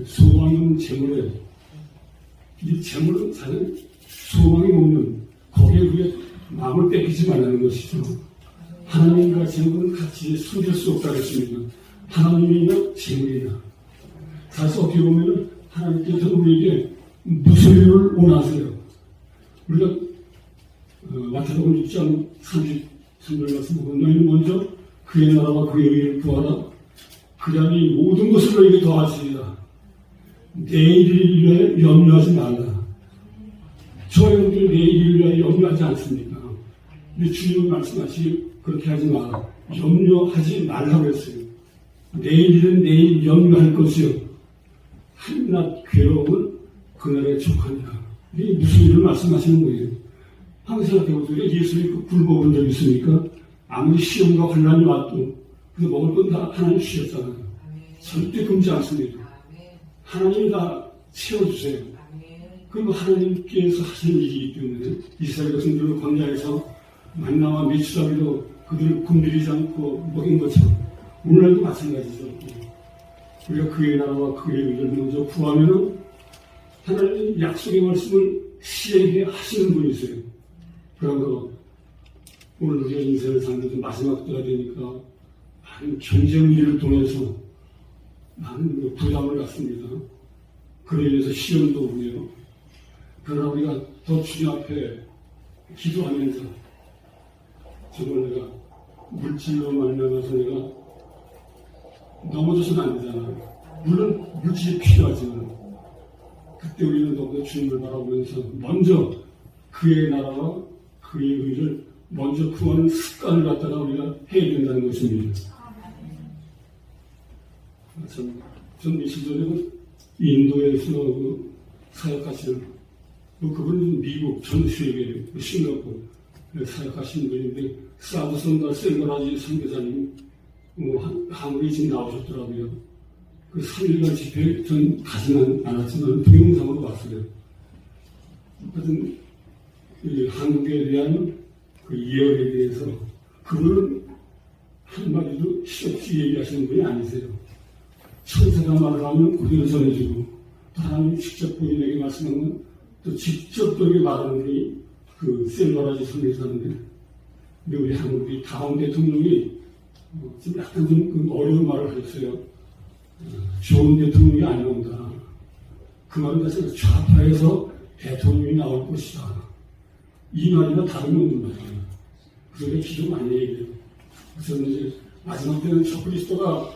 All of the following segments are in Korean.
소망이 없는 재물에 이 재물은 사실 소망이 없는 거기에 우리가 마음을 뺏기지 말라는 것이죠. 하나님과 재물은 같이 숨길 수 없다고 했습니다. 하나님이나 재물이나 사실 어떻게 보면 하나님께서 우리에게 무슨 일을 원하세요. 우리가 마태복음 6장 33절 말씀 보면 너희는 먼저 그의 나라와 그의 의를 구하라. 그자니 모든 것을 너희에게 더하시리라. 내일을 위해 염려하지 말라. 저 여러분들 내일을 위해 염려하지 않습니까? 근데 주님은 말씀하시기 그렇게 하지 마라. 염려하지 말라고 했어요. 내일은 내일 염려할 것이요. 한낱 괴로움은 그날에 족하니라. 이게 무슨 일을 말씀하시는 거예요? 한번 생각해보세요. 예수님 굶어본 적 있습니까? 아무리 시험과 환난이 와도 그 먹을 건 다 하나님 주셨잖아요. 절대 금지 않습니다. 하나님이 다 채워주세요. 그리고 하나님께서 하시는 일이기 때문에 이스라엘 백성들은 광야에서 만나와 메추라기로 그들을 굶주리지 않고 먹인 것처럼 오늘날도 마찬가지죠. 우리가 그의 나라와 그의 의를 먼저 구하면 하나님 약속의 말씀을 시행해 하시는 분이세요. 그러므로 오늘 우리가 인생을 살면서 마지막 때가 되니까 많은 경쟁 일을 통해서 많은 부담을 갖습니다. 그로 인해서 시험도 오고요. 그러나 우리가 더 주님 앞에 기도하면서 정말 내가 물질로 만나면서 내가 넘어져서는 안 되잖아요. 물론 물질이 필요하지만 그때 우리는 너무 주님을 바라보면서 먼저 그의 나라와 그의 의를 먼저 구하는 습관을 갖다가 우리가 해야 된다는 것입니다. 전 며칠 전에 인도에서 사역하시는 그분은 미국 전 세계 싱가포르 사역하시는 분인데 사드선과 셀거라지 선교사님 한국에 지금 나오셨더라고요. 그 3일간 집회 전 가지는 않았지만 동영상으로 봤어요. 하여튼 한국에 대한 그 예언에 대해서 그분은 한마디도 시없이 얘기하시는 분이 아니세요. 천사가 말을 하면 그대로 전해주고 또 하나님이 직접 본인에게 말씀하면 또 직접 그에게 말하는 분이 그 셀거라지 선교사인데 근데 우리 한국이 다음 대통령이 좀 약간 좀 어려운 말을 하셨어요. 좋은 대통령이 아니온다. 그 말은 사실 좌파에서 대통령이 나올 것이다. 이 말이나 다름없는 말이에요. 그래서 기도 많이 얘기해요. 그래서 이제 마지막 때는 저 그리스도가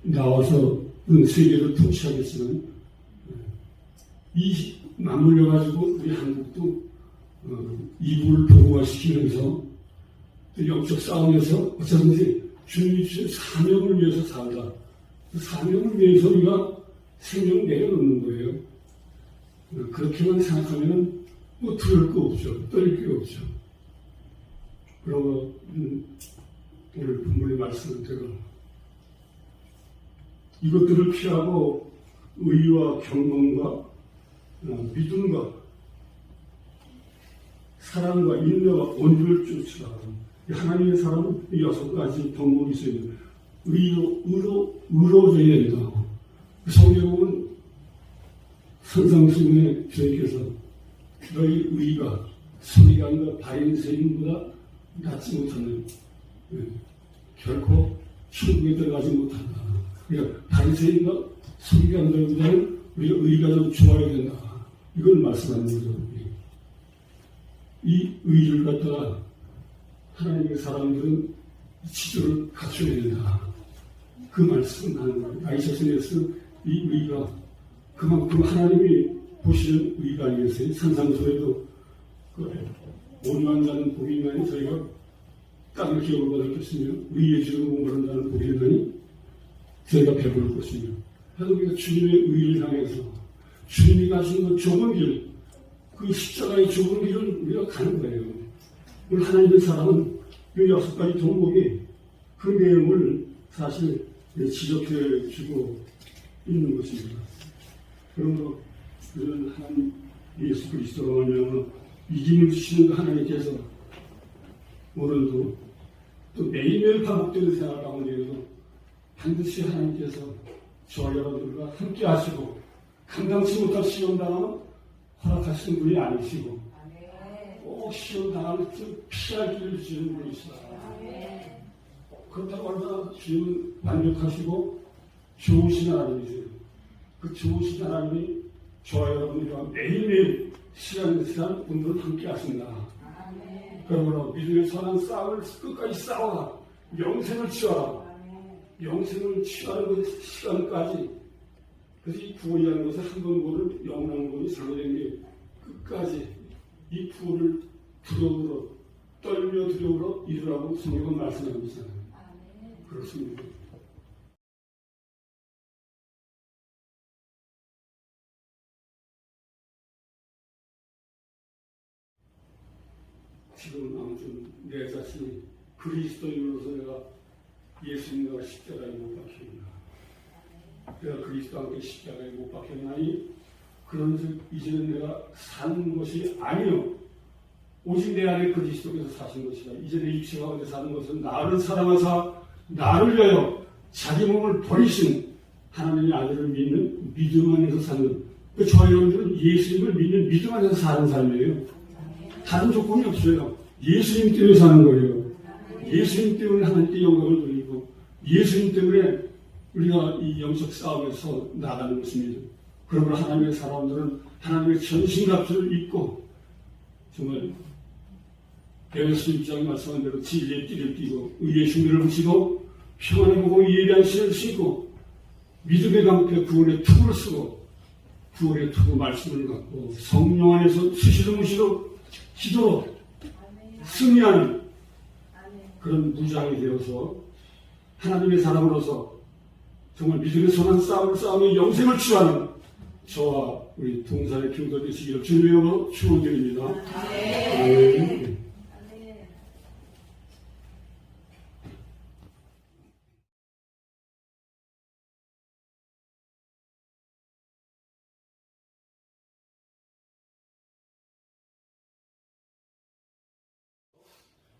나와서 세계를 통치하겠지만 이 맞물려가지고 우리 한국도 이불을 보호시키면서 또 영적 싸움에서 어쩌든지 주님이 주신 사명을 위해서 살다. 그 사명을 위해서 우리가 생명을 내려놓는 거예요. 그렇게만 생각하면 뭐 두려울 거 없죠. 떨릴 게 없죠. 그러고 오늘 본문의 말씀대로 이것들을 피하고 의와 경건과 믿음과 사랑과 인내와 온유를 쫓으라. 하나님의 사람은 6가지 덕목이 있어요. 의로워져야 된다. 성경은 선상수훈의 주님께서 너희 의가 서기관과 바리새인보다 낫지 못하는 결코 천국에 들어가지 못한다. 그러니까 바리새인과 서기관들보다는 우리가 의가 좀 좋아야 된다. 이걸 말씀하는 거죠. 이 의를 갖다가 하나님의 사람들은 지조를 갖춰야 된다. 그 말씀을 하는 거예요. 아이셔스에서 이 의가 그만큼 하나님이 보시는 의가 아니겠어요? 산상수에도 온유한 자는 복이 있나니 저희가 땅을 기업을 받을 것이며 의의 주로 공부한다는 복이 있나니 저희가 배부를 것이며 그래서 우리가 주님의 의를 향해서 주님이 가신 그 좁은 길, 그 십자가의 좁은 길을 우리가 가는 거예요. 오늘 하나님의 사람은 이 6가지 종목이 그 내용을 사실 지적해 주고 있는 것입니다. 그러므로 우리는 하나님 예수 그리스도로 말미암아 이김을 주시는 그 하나님께서 오늘도 또 매일매일 반복되는 생활 가운데에도 반드시 하나님께서 저와 여러분들과 함께 하시고 감당치 못할 시험 당하면 허락하시는 분이 아니시고 꼭 시험 당하면 피할 길을 주시는 분이시다. 그렇다고 얼마나 주님은 완벽하시고 좋으신 하나님이세요. 그 좋으신 하나님이 저와 여러분과 매일매일 시간 오늘은 함께 하신다. 그러므로 믿음의 선한 싸움을 끝까지 싸워라. 영생을 취하라. 영생을 취하는 그 시간까지. 그래서 이 구원이라는 것은 한 번 구원을 영원한 구원이 상호된 게 끝까지 이 구원을 두려움으로 떨며 두려움으로 이루라고 성경은 말씀하고 있잖아요. 그렇습니다. 지금 아무튼 내 자신이 그리스도인으로서 내가 예수님과 십자가에 못 박힙니다. 내가 그리스도와 함께 십자가에 못 박혔나니 그런즉 이제는 내가 사는 것이 아니요 오직 내 안에 그리스도께서 사신 것이다. 이제 내 육체 가운데 사는 것은 나를 사랑하사 나를 위하여 자기 몸을 버리신 하나님의 아들을 믿는 믿음 안에서 사는 저희 여러분들은 예수님을 믿는 믿음 안에서 사는 삶이에요. 다른 조건이 없어요. 예수님 때문에 사는 거예요. 예수님 때문에 하나님께 영광을 돌리고 예수님 때문에 우리가 이 영적 싸움에서 나가는 것입니다. 그러므로 하나님의 사람들은 하나님의 전신갑주를 입고 정말 에베소 6장에 말씀한 대로 진리의 띠를 띠고 의의 흉배를 붙이고 평안의 복음을 예비한 신을 신고 믿음의 방패 구원의 투구를 쓰고 구원의 투구 말씀을 갖고 성령 안에서 수시로 무시로 기도로 승리하는 그런 무장이 되어서 하나님의 사람으로서 정말 믿음의 선한 싸움을 싸우며 영생을 취하는 저와 우리 동산의 교도 되시기를 주님의 이름으로 축원드립니다. 아멘.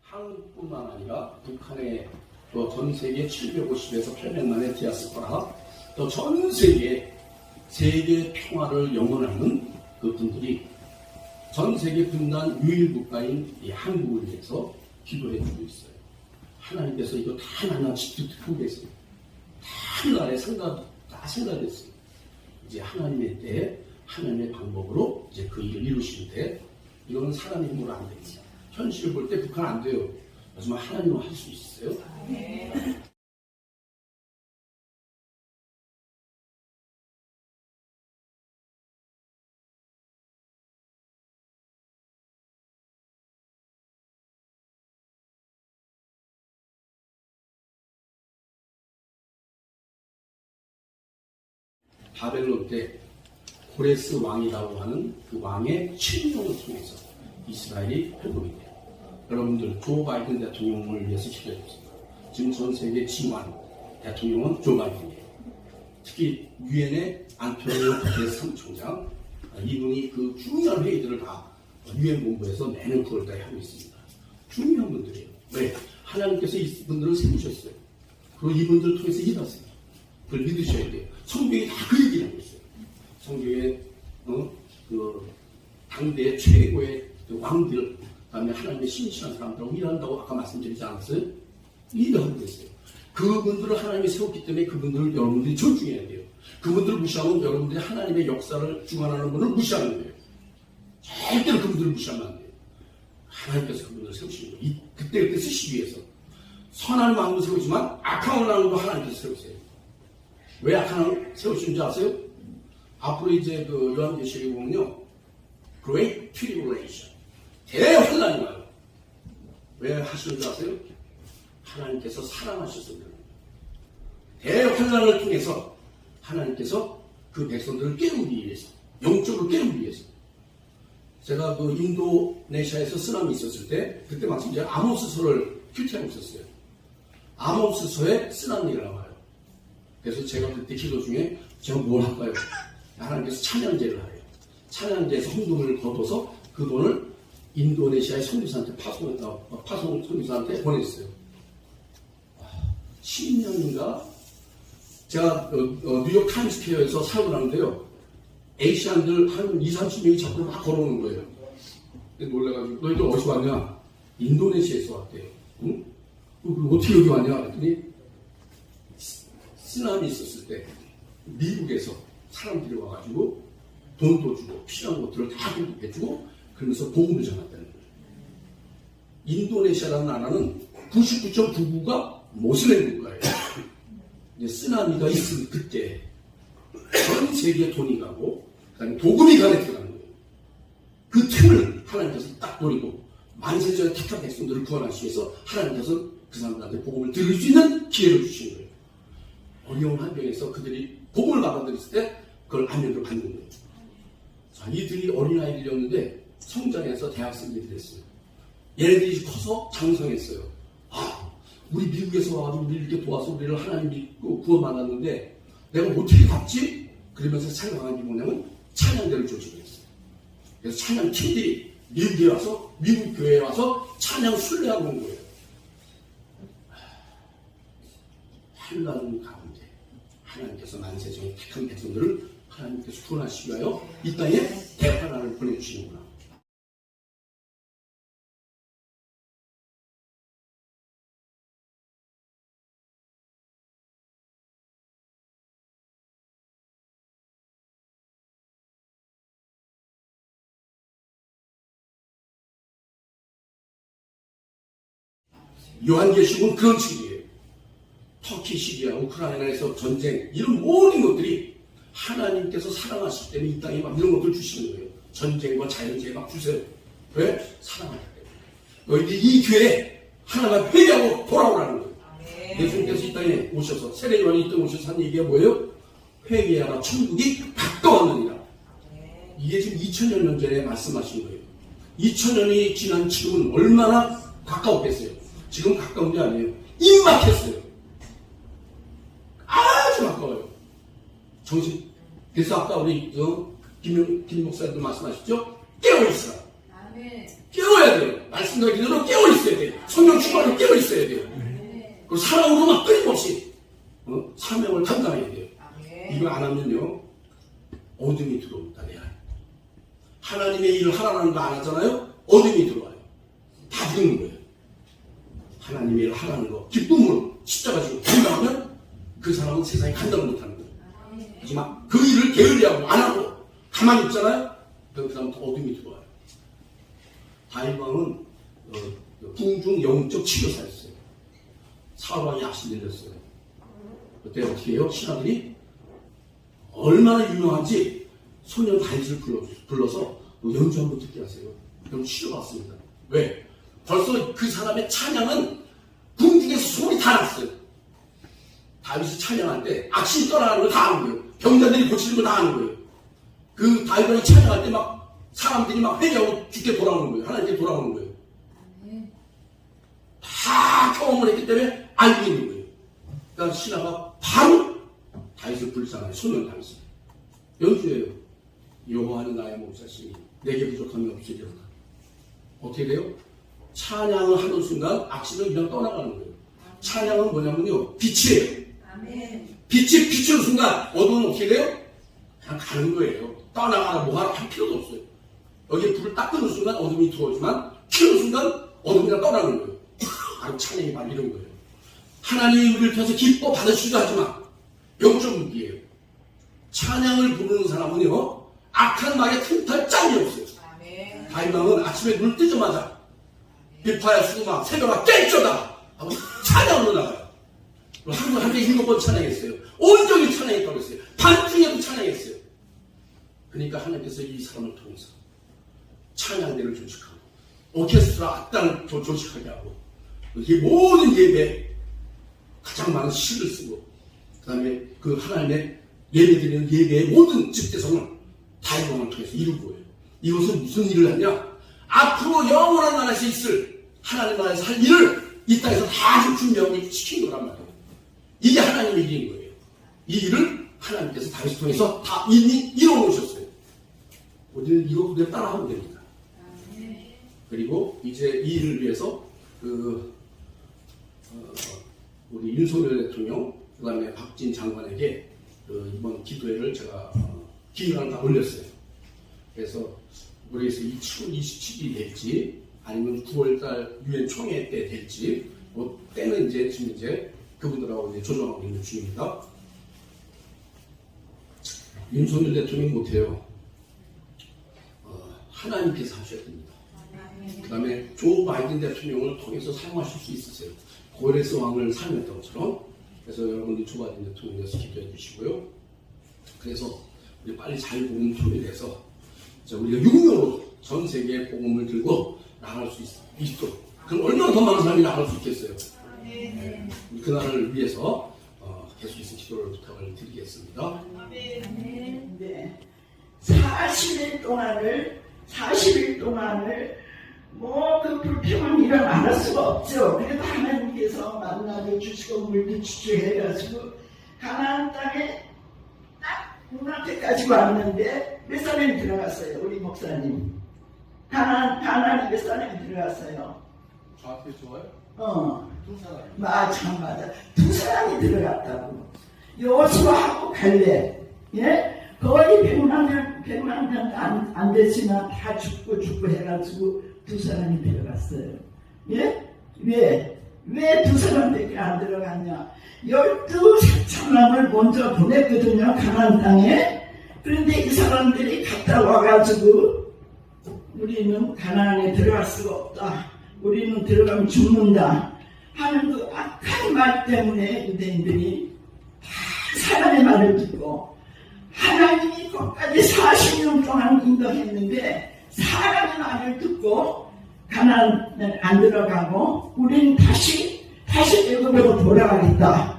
한국뿐만 아니라 북한의 또 전 세계 750에서 800만의 디아스포라 또 전 세계 평화를 영원하는 그 분들이 전 세계 분단 유일 국가인 이 한국을 위해서 기도해 주고 있어요. 하나님께서 이거 다 나눠지 듣고 계세요. 다 나라에 다 생각했어요. 이제 하나님의 때에 하나님의 방법으로 이제 그 일을 이루시는데 이거는 사람의 힘으로 안 됩니다. 현실을 볼 때 북한 안 돼요. 하지만 하나님은 할 수 있어요. 바벨론 때 고레스 왕이라고 하는 그 왕의 침공을 통해서 이스라엘이 회복이 돼요. 여러분들 조 바이든 대통령을 위해서 기도해주세요. 지금 전 세계 지원 대통령은 조 바이든이에요. 특히 유엔의 안토니오 구테레스 사무총장 이분이 그 중요한 회의들을 다 유엔 본부에서 내년 9월달에 하고 있습니다. 중요한 분들이에요. 왜? 하나님께서 이분들을 세우셨어요. 그리고 이분들을 통해서 일하세요. 그걸 믿으셔야 돼요. 성경이 다 그 얘기를 하고 있어요. 성경에 그 당대의 최고의 그 왕들, 그다음에 하나님의 신실한 사람들하고 일한다고 아까 말씀드리지 않았어요? 일하고 있어요. 그분들을 하나님이 세웠기 때문에 그분들을 여러분들이 존중해야 돼요. 그분들을 무시하면 여러분들이 하나님의 역사를 주관하는 분을 무시하는 거예요. 절대로 그분들을 무시하면 안 돼요. 하나님께서 그분들을 세우시는 거예요. 그때 쓰시기 위해서. 선한 마음도 세우지만 악한 마음도 하나님께서 세우세요. 왜 악한 마음을 세우시는 줄 아세요? 앞으로 이제 그 요한계시록에 보면요. Great Tribulation. 대환란이 와요. 왜 하시는 줄 아세요? 하나님께서 사랑하셔서 그래요. 대환란을 통해서 하나님께서 그 백성들을 깨우기 위해서, 영적으로 깨우기 위해서. 제가 그 인도네시아에서 쓰나미 있었을 때, 그때 마침 제가 아모스서를 큐티하고 있었어요. 아모스서에 쓰나미가 나와요. 그래서 제가 그때 기도 중에 제가 뭘 할까요? 하나님께서 찬양제를 하래요. 찬양제에서 헌금을 거둬서 그 돈을 인도네시아의 선교사한테 파송 선교사한테 보냈어요. 10년인가? 제가 뉴욕 타임스퀘어에서 사역을 하는데요. 에이시안들 한 20, 30명이 자꾸 막 걸어오는 거예요. 놀래가지고 너희들 어디서 왔냐? 인도네시아에서 왔대요. 응? 어떻게 여기 왔냐? 그랬더니 쓰나미 있었을 때 미국에서 사람들이 와가지고 돈도 주고 필요한 것들을 다 해주고 그러면서 복음을 전했다는 거예요. 인도네시아라는 나라는 99.99%가 모슬렘 국가예요. 이제 쓰나미가 있은 그때 전 세계에 돈이 가고 그다음에 복음이 가네 들어가는 거예요. 그 틈을 하나님께서 딱 노리고 만세전에 택한 백성들을 구원하시기 위해서 하나님께서 그 사람들한테 복음을 들을 수 있는 기회를 주신 거예요. 어려운 환경에서 그들이 복음을 받아들였을 때 그걸 안면으로 받는 거예요. 자, 이들이 어린아이들이었는데 성장해서 대학생들이 됐어요. 얘네들이 커서 장성했어요. 아, 우리 미국에서 와가지고 우리 이렇게 도와서 우리를 하나님 믿고 구원받았는데 내가 어떻게 갚지? 그러면서 생각한 게 뭐냐면 찬양대를 조직했어요. 그래서 찬양 팀들이 미국에 와서 미국 교회에 와서 찬양 순례하고 온 거예요. 환란 가운데 하나님께서 만세전에 택한 백성들을 하나님께서 구원하시기 위하여 이 땅에 대환란을 보내주시는구나. 요한계시록은 그런 책이에요. 터키, 시리아, 우크라이나에서 전쟁 이런 모든 것들이 하나님께서 사랑하시기 때문에 이 땅에 막 이런 것들 주시는 거예요. 전쟁과 자연재해 막 주세요. 왜? 사랑하기 때문에. 너희들이 이 기회에 하나님을 회개하고 돌아오라는 거예요. 예수님께서 이 땅에 오셔서 세례요한이 이 땅에 오셔서 한 얘기가 뭐예요? 회개하라 천국이 가까웠느니라. 이게 지금 2000여 년 전에 말씀하신 거예요. 2000년이 지난 지금은 얼마나 가까웠겠어요. 지금 가까운 게 아니에요. 임박했어요. 아주 가까워요. 정신. 그래서 아까 우리 김 목사님도 말씀하셨죠? 깨어있어. 깨워야 돼요. 말씀드린 그대로 깨어있어야 돼요. 성령 충만으로 깨어있어야 돼요. 그리고 사랑으로 막 끊임없이 사명을 감당해야 돼요. 이거 안 하면요 어둠이 들어옵니다. 내 안에. 하나님의 일을 하라는 거 안 하잖아요. 어둠이 들어와요. 다 죽는 거예요. 하나님의 일을 하라는 거 기쁨으로 십자가 지고 감당하면 그 사람은 세상에 감당을 못하는 거예요. 하지만 그 일을 게을리하고 안 하고 가만히 있잖아요. 그 사람부터 어둠이 들어와요. 다윗왕은 궁중 영적 치료사였어요. 사울왕이 악신 들렸어요. 그때 어떻게 해요? 신하들이 얼마나 유명한지 소년 다윗을 불러서 연주 한번 듣게 하세요. 그럼 치료받습니다. 왜? 벌써 그 사람의 찬양은 궁중에서 소리 다 났어요. 다윗이 찬양할 때 악신이 떠나가는 거 다 아는 거예요. 병자들이 고치는 거 다 아는 거예요. 그 다윗왕이 찬양할 때 막 사람들이 막 회개하고 죽게 돌아오는 거예요. 하나님께 돌아오는 거예요. 다 경험을 했기 때문에 알고 있는 거예요. 그러니까 신하가 바로 다윗을 부르잖아요. 소년 다윗을. 연주예요. 여호와는 나의 목자시니 내게 부족함이 없으리로다. 어떻게 돼요? 찬양을 하는 순간 악신은 그냥 떠나가는 거예요. 찬양은 뭐냐면요 빛이에요. 빛이 비추는 순간 어두운 어떻게 돼요? 그냥 가는 거예요. 떠나가라 뭐하라 할 필요도 없어요. 여기에 불을 딱 끄는 순간 어둠이 들어오지만 켜는 순간 어둠이 떠나는 거예요. 바로 찬양이 바로 이런 거예요. 하나님이 우리를 펴서 기뻐 받으시기도 하지만 영적 무기예요. 찬양을 부르는 사람은요 악한 말에 틈탈 짝이 없어요. 다윗왕은 아침에 눈을 뜨자마자 비파야 수구막 새벽아 깰쩌다 하고 찬양으로 나가요. 하루에 한 개 7번 찬양했어요. 온종일 찬양했다고 했어요. 밤중에도 찬양했어요. 그러니까 하나님께서 이 사람을 통해서 찬양대를 조직하고 오케스트라 악단을 조직하게 하고 이게 모든 예배에 가장 많은 시를 쓰고 그 다음에 그 하나님의 예배드리는 예배의 모든 집대성을 다윗왕을 통해서 이룰 거예요. 이것은 무슨 일을 하냐? 앞으로 영원한 나라에서 있을 하나님 나라에서 할 일을 이 땅에서 다 지금 준비하고 시킨 거란 말이에요. 이게 하나님의 일인 거예요. 이 일을 하나님께서 다윗을 통해서 다 이미 이뤄놓으셨어요. 우리는 이거 그대로 따라하면 됩니다. 그리고 이제 이 일을 위해서 우리 윤석열 대통령, 그 다음에 박진 장관에게 이번 기도회를 제가 기획안을 다 올렸어요. 그래서 모르겠어요. 2027일이 될지 아니면 9월달 유엔 총회 때 될지 뭐 때는 이제 지금 이제 그분들하고 이제 조정하고 있는 중입니다. 윤석열 대통령이 못해요. 하나님께서 하셔야 됩니다. 그 다음에 조 바이든 대통령을 통해서 사용하실 수 있으세요. 고레스 왕을 사용했던 것처럼. 그래서 여러분들이 조 바이든 대통령에서 기도해 주시고요. 그래서 우리 빨리 자유복음 통일해서 우리가 유명으로 전 세계에 복음을 들고 나갈 수 있도록. 그럼 얼마나 더 많은 사람이 나갈 수 있겠어요. 네. 그날을 위해서 계속해서 기도를 부탁을 드리겠습니다. 네. 40일 동안을 그 불평은 일어날 수가 없죠. 그래도 하나님께서 만나도 주시고 물도 주시고 해가지고 가나안 땅에 딱 눈앞에까지 왔는데 몇 사람이 들어갔어요? 우리 목사님. 가나안이 몇 사람이 들어갔어요? 저한테 좋아요? 두 사람. 맞아. 두 사람이 들어갔다고. 여호수아하고 갈렙. 예? 거의 100만 명 안 됐지만 다 죽고 해가지고 두 사람이 들어갔어요. 예? 왜 두 사람밖에 안 들어갔냐? 12사람을 먼저 보냈거든요, 가나안 땅에. 그런데 이 사람들이 갔다 와가지고 우리는 가나안에 들어갈 수가 없다. 우리는 들어가면 죽는다. 하는 그 악한 말 때문에 유대인들이 다 사람의 말을 듣고 하나님이 끝까지 40년 동안 인도했는데 사람의 말을 듣고 가나안에 안 들어가고 우리는 다시 애굽으로 돌아가겠다.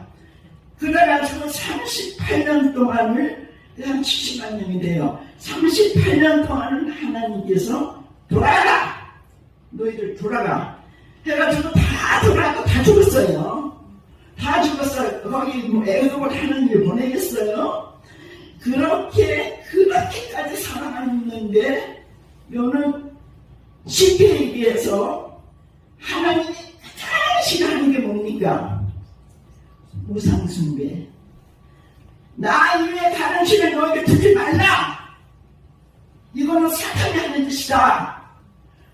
그래가지고 38년 동안을 한 70만 명이 돼요. 38년 동안은 하나님께서 돌아가! 너희들 돌아가! 해가지고 다 돌아가고 다 죽었어요. 다 죽었어요. 거기 애굽을 하나님이 보내겠어요? 그렇게까지 살아갔는데, 요는 시편에 비해서 하나님이 가장 싫어하는 게 뭡니까? 우상숭배. 나 이외에 다른 신을 너에게 두지 말라! 이거는 사탄이 하는 짓이다.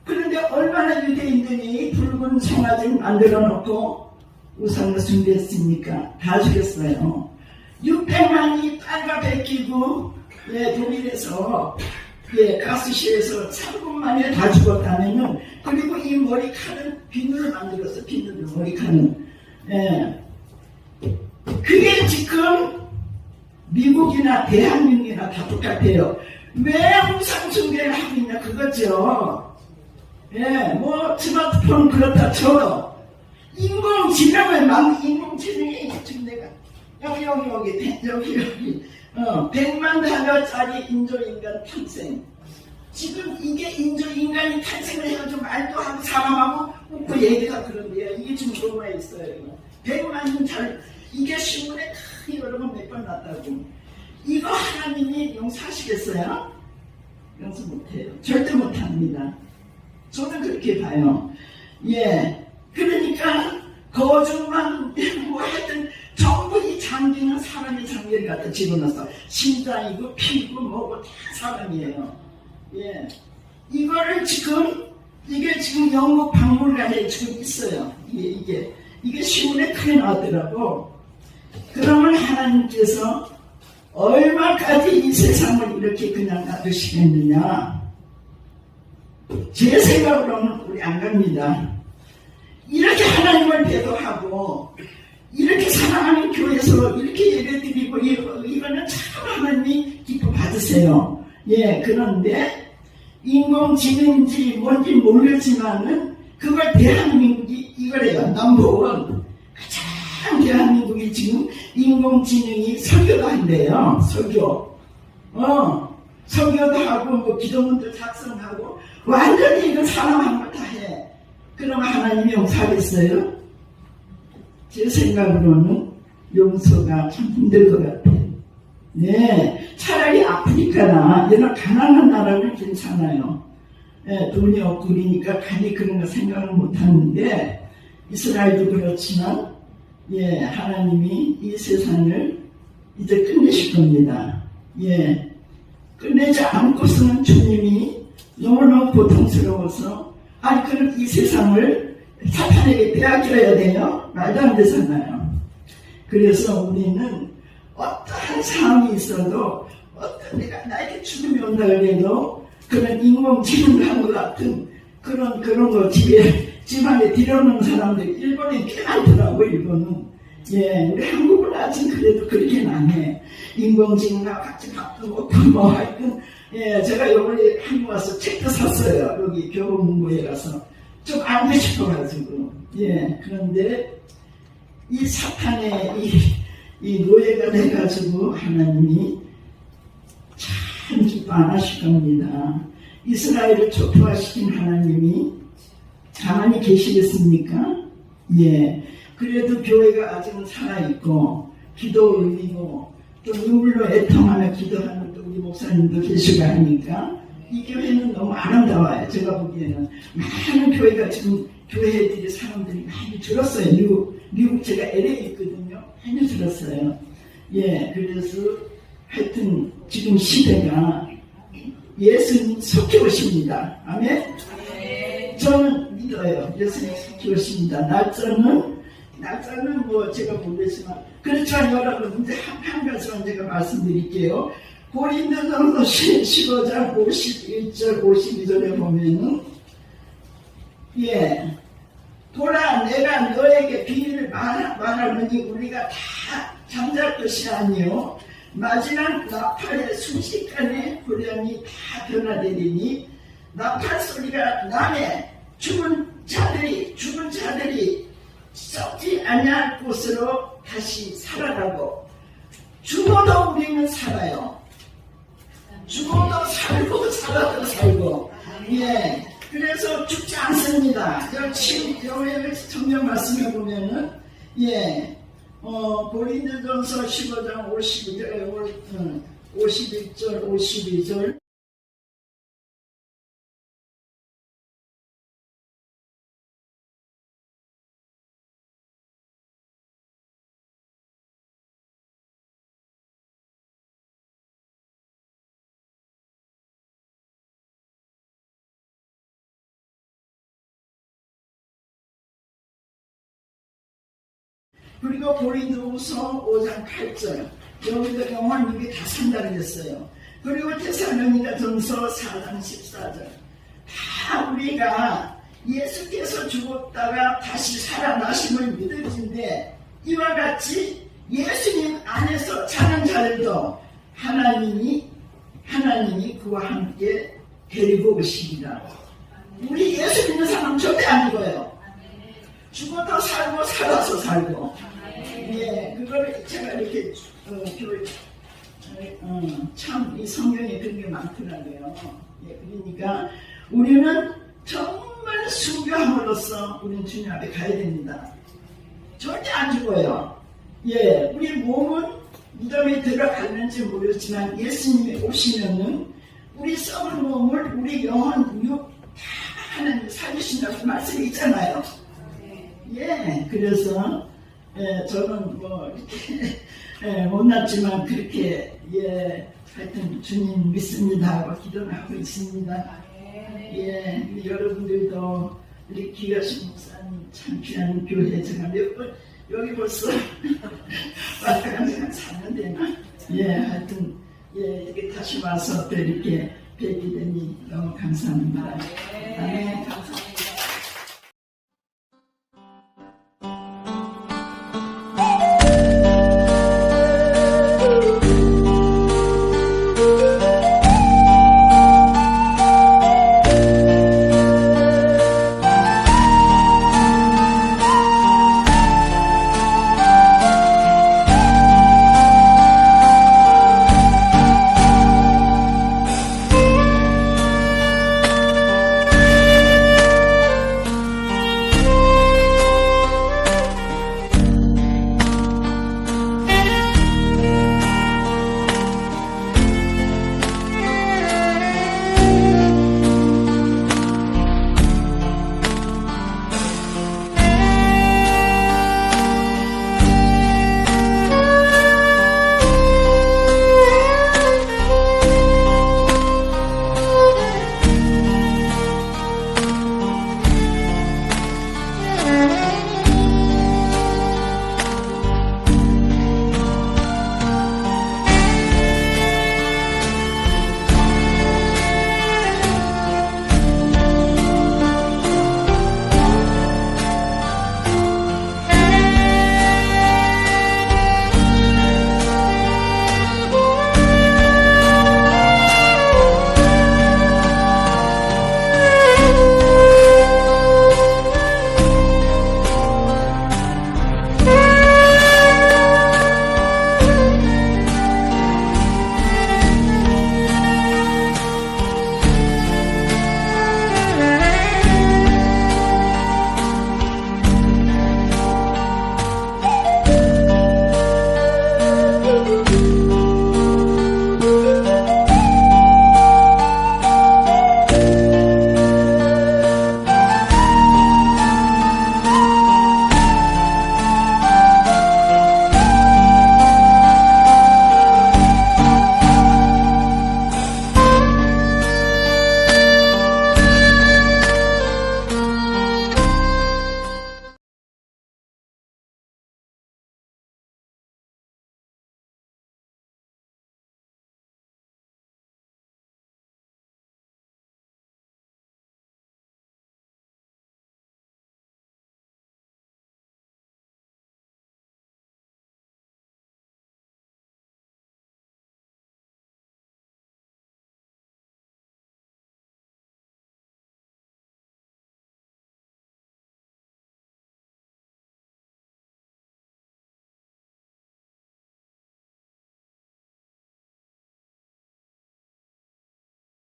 그런데 얼마나 유대인들이 붉은 송아지를 만들어 놓고 우상을 숭배했습니까? 다 죽였어요. 600만이 땅과 베끼고 독일에서 가스실에서 3분 만에 다 죽었다면은, 그리고 이 머리카락은 비늘을 만들었어. 비늘을 머리카락은. 그게 지금 미국이나 대한민국이나 다 똑같아요. 왜 우상숭배를 하고 있냐 그거죠. 스마트폰 그렇다 쳐도 인공지능이 지금 내가 여기 100만 달러짜리 인조인간 탄생. 지금 이게 인조인간이 탄생을 해가지고 말도 하고 사람하고 웃고 얘기가 그런데요. 이게 지금 로마에 있어요. 100만 달, 이게 신문에 크게 여러 번 몇 번 났다고. 이거 하나님이 용서하시겠어요? 용서 못해요. 절대 못합니다. 저는 그렇게 봐요. 그러니까 거짓말 하여튼 전부 이 장기는 사람의 장기를 갖다 집어넣어서 심장이고 피고 뭐고 다 사람이에요. 이거를 이게 지금 영국 박물관에 지금 있어요. 이게 신문에 크게 나왔더라고. 그러면 하나님께서 얼마까지 이 세상을 이렇게 그냥 놔두시겠느냐? 제 생각으로는 우리 안 갑니다. 이렇게 하나님을 배도하고 이렇게 사랑하는 교회에서 이렇게 예배드리고 이거는 참 하나님이 기뻐 받으세요. 그런데 인공지능인지 뭔지 모르겠지만은 그걸 대한민국이 이거래요. 넘버원. 가장 참 대한민국이 지금 인공지능이 설교도 한대요. 설교. 설교도 하고 뭐 기도문도 작성하고 완전히 이거 사람 한 걸 다 해. 그럼 하나님이 용서하겠어요? 제 생각으로는 용서가 참 힘들 것 같아요. 네, 차라리 아프리카나 이런 가난한 나라는 괜찮아요. 예, 돈이 없고 그러니까 괜히 그런 거 생각을 못 하는데 이스라엘도 그렇지만 예, 하나님이 이 세상을 이제 끝내실 겁니다. 예, 끝내지 않고서는 주님이 너무너무 고통스러워서 아니 그럼 이 세상을 사탄에게 빼앗겨야 돼요? 말도 안 되잖아요. 그래서 우리는 어떠한 상황이 있어도 어떤 내가 나에게 죽음이 온다 그래도 그런 인공지능과 같은 그런 거 집안에 들여놓는 사람들이 일본에 꽤 많더라고. 일본은. 예, 우리 한국은 아직 그래도 그렇게는 안 해. 인공지능과 같이 밥도 먹고 뭐 하여튼 예, 제가 요번에 한국 와서 책도 샀어요. 여기 교보문고에 가서 좀 알고 싶어가지고. 예, 그런데 이 사탄의 이 노예가 돼가지고 하나님이 참 기뻐 안 하실 겁니다. 이스라엘을 초토화시킨 하나님이 가만히 계시겠습니까? 예. 그래도 교회가 아직은 살아있고 기도 올리고 또 눈물로 애통하며 기도하는 또 우리 목사님도 계시고 하니까 이 교회는 너무 아름다워요. 제가 보기에는 많은 교회가 지금 교회들이 사람들이 많이 줄었어요. 미국 제가 LA에 있거든요. 많이 줄었어요. 예, 그래서 하여튼 지금 시대가 예수님 속히 오십니다. 아멘? 저는 믿어요. 예수님 속히 오십니다. 날짜는 뭐 제가 모르겠지만 그렇지만 여러분 이제 한 가지만 제가 말씀드릴게요. 고린도전서 15장 51절 52절에 보면은 예, 보라 내가 너에게 비밀을 말하느니 우리가 다 잠잘 것이 아니요 마지막 나팔의 순식간에 후련이 다 변화되리니 나팔 소리가 나매 죽은 자들이 썩지 아니할 곳으로 다시 살아나고 죽어도 우리는 살아요. 죽어도 살고 살아도 살고 예. 그래서 죽지 않습니다. 여기 성경 말씀에 보면은 예, 고린도전서 15장 51절 52절 그리고 고린도후서 5장 8절 여기도 영원 이게 다 산다고 했어요. 그리고 데살로니가전서 4장 14절 다 우리가 예수께서 죽었다가 다시 살아나심을 믿으신데 이와 같이 예수님 안에서 사는 자들도 하나님이 그와 함께 데리고 오시리라. 우리 예수 믿는 사람 절대 아니고요. 죽어도 살고 살아서 살고 예, 그걸 제가 이렇게 참 이 성경에 그런 게 많더라고요. 예, 그러니까 우리는 정말 순교함으로써 우리는 주님 앞에 가야 됩니다. 절대 안 죽어요. 예, 우리 몸은 무덤에 들어갔는지 모르지만 예수님이 오시면은 우리 썩은 몸을 우리 영혼 육 다 하나님 살리신다고 말씀이 있잖아요. 예, 그래서 예, 저는 뭐 이렇게 예, 못났지만 그렇게 예, 하여튼 주님 믿습니다 하고 기도를 하고 있습니다. 예, 여러분들도 우리 기가신 목사님 참 귀한 교회 제가 몇 번 여기 벌써 왔다 간 지가 4년 되나? 예, 하여튼 예, 이렇게 다시 와서 또 이렇게 뵙게 되니 너무 감사합니다. 아멘.